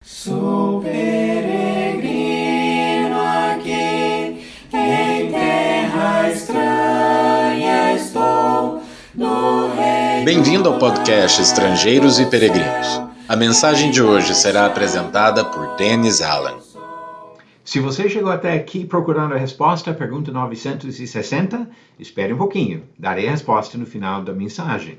Sou peregrino aqui, em terra estranha estou, no reino. Bem-vindo ao podcast Estrangeiros e Peregrinos. A mensagem de hoje será apresentada por Dennis Allen. Se você chegou até aqui procurando a resposta à pergunta 960, espere um pouquinho, darei a resposta no final da mensagem.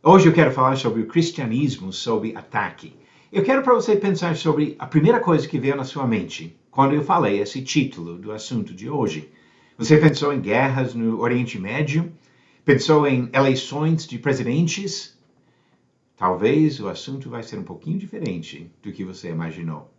Hoje eu quero falar sobre o cristianismo sob ataque. Eu quero para você pensar sobre a primeira coisa que veio na sua mente quando eu falei esse título do assunto de hoje. Você pensou em guerras no Oriente Médio? Pensou em eleições de presidentes? Talvez o assunto vai ser um pouquinho diferente do que você imaginou.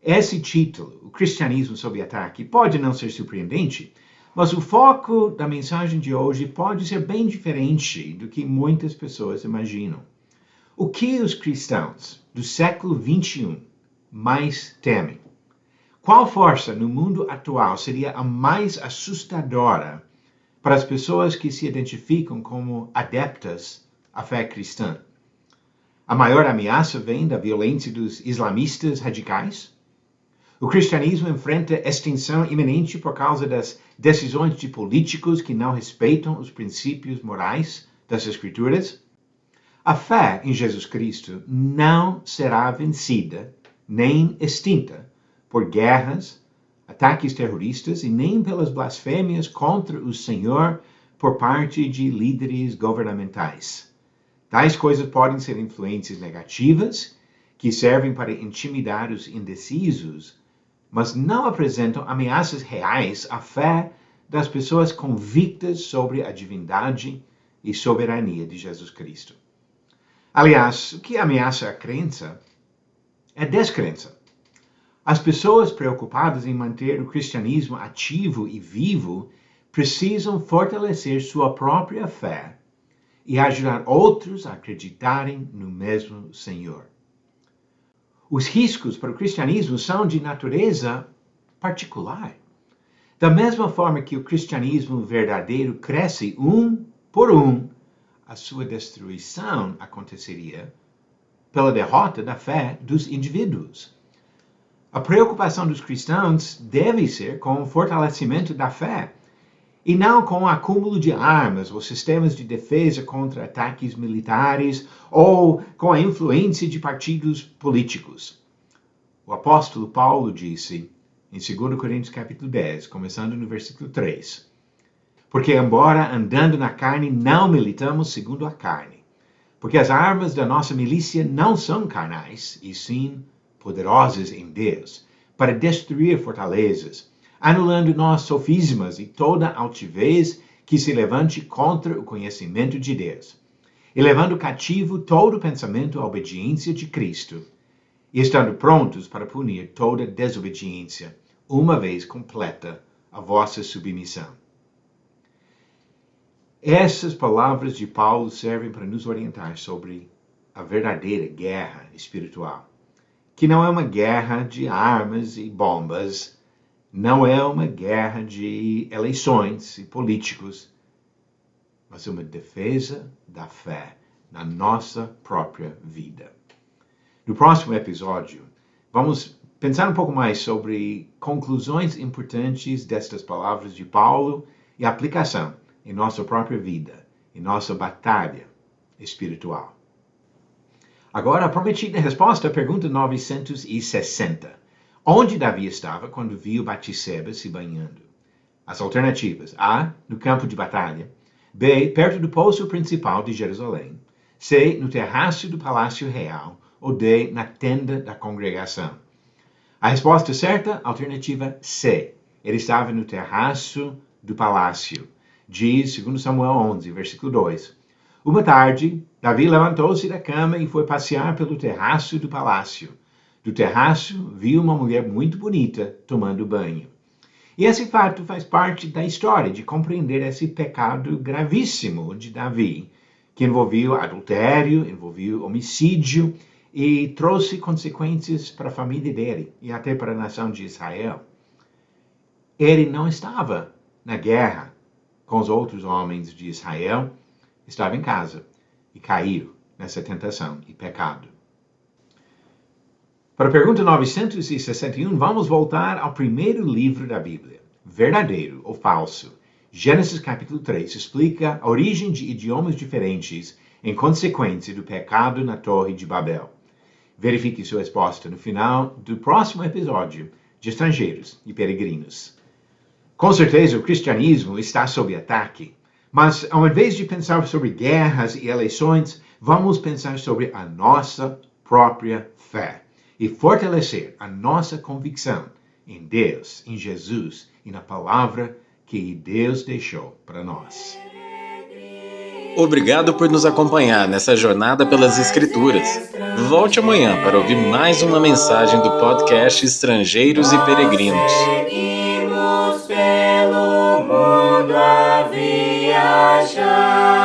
Esse título, o cristianismo sob ataque, pode não ser surpreendente, mas o foco da mensagem de hoje pode ser bem diferente do que muitas pessoas imaginam. O que os cristãos do século XXI mais temem? Qual força no mundo atual seria a mais assustadora para as pessoas que se identificam como adeptas à fé cristã? A maior ameaça vem da violência dos islamistas radicais? O cristianismo enfrenta extinção iminente por causa das decisões de políticos que não respeitam os princípios morais das Escrituras? A fé em Jesus Cristo não será vencida nem extinta por guerras, ataques terroristas e nem pelas blasfêmias contra o Senhor por parte de líderes governamentais. Tais coisas podem ser influências negativas que servem para intimidar os indecisos, mas não apresentam ameaças reais à fé das pessoas convictas sobre a divindade e soberania de Jesus Cristo. Aliás, o que ameaça a crença é descrença. As pessoas preocupadas em manter o cristianismo ativo e vivo precisam fortalecer sua própria fé e ajudar outros a acreditarem no mesmo Senhor. Os riscos para o cristianismo são de natureza particular. Da mesma forma que o cristianismo verdadeiro cresce um por um, a sua destruição aconteceria pela derrota da fé dos indivíduos. A preocupação dos cristãos deve ser com o fortalecimento da fé e não com o acúmulo de armas ou sistemas de defesa contra ataques militares ou com a influência de partidos políticos. O apóstolo Paulo disse em 2 Coríntios capítulo 10, começando no versículo 3, porque embora andando na carne, não militamos segundo a carne, porque as armas da nossa milícia não são carnais, e sim poderosas em Deus, para destruir fortalezas, anulando nós sofismas e toda altivez que se levante contra o conhecimento de Deus, e levando cativo todo pensamento à obediência de Cristo, e estando prontos para punir toda desobediência, uma vez completa a vossa submissão. Essas palavras de Paulo servem para nos orientar sobre a verdadeira guerra espiritual, que não é uma guerra de armas e bombas, não é uma guerra de eleições e políticos, mas uma defesa da fé na nossa própria vida. No próximo episódio, vamos pensar um pouco mais sobre conclusões importantes destas palavras de Paulo e aplicação em nossa própria vida, em nossa batalha espiritual. Agora, a prometida resposta à pergunta 960. Onde Davi estava quando viu Batseba se banhando? As alternativas: A, no campo de batalha; B, perto do poço principal de Jerusalém; C, no terraço do palácio real; ou D, na tenda da congregação. A resposta certa, alternativa C. Ele estava no terraço do palácio. Diz, 2 Samuel 11, versículo 2. Uma tarde, Davi levantou-se da cama e foi passear pelo terraço do palácio. Do terraço, viu uma mulher muito bonita tomando banho. E esse fato faz parte da história de compreender esse pecado gravíssimo de Davi, que envolveu adultério, envolveu homicídio e trouxe consequências para a família dele e até para a nação de Israel. Ele não estava na guerra com os outros homens de Israel, estava em casa e caiu nessa tentação e pecado. Para a pergunta 961, vamos voltar ao primeiro livro da Bíblia, verdadeiro ou falso. Gênesis capítulo 3 explica a origem de idiomas diferentes em consequência do pecado na Torre de Babel. Verifique sua resposta no final do próximo episódio de Estrangeiros e Peregrinos. Com certeza o cristianismo está sob ataque, mas ao invés de pensar sobre guerras e eleições, vamos pensar sobre a nossa própria fé e fortalecer a nossa convicção em Deus, em Jesus e na palavra que Deus deixou para nós. Obrigado por nos acompanhar nessa jornada pelas Escrituras. Volte amanhã para ouvir mais uma mensagem do podcast Estrangeiros e Peregrinos. Seguimos pelo mundo a viajar.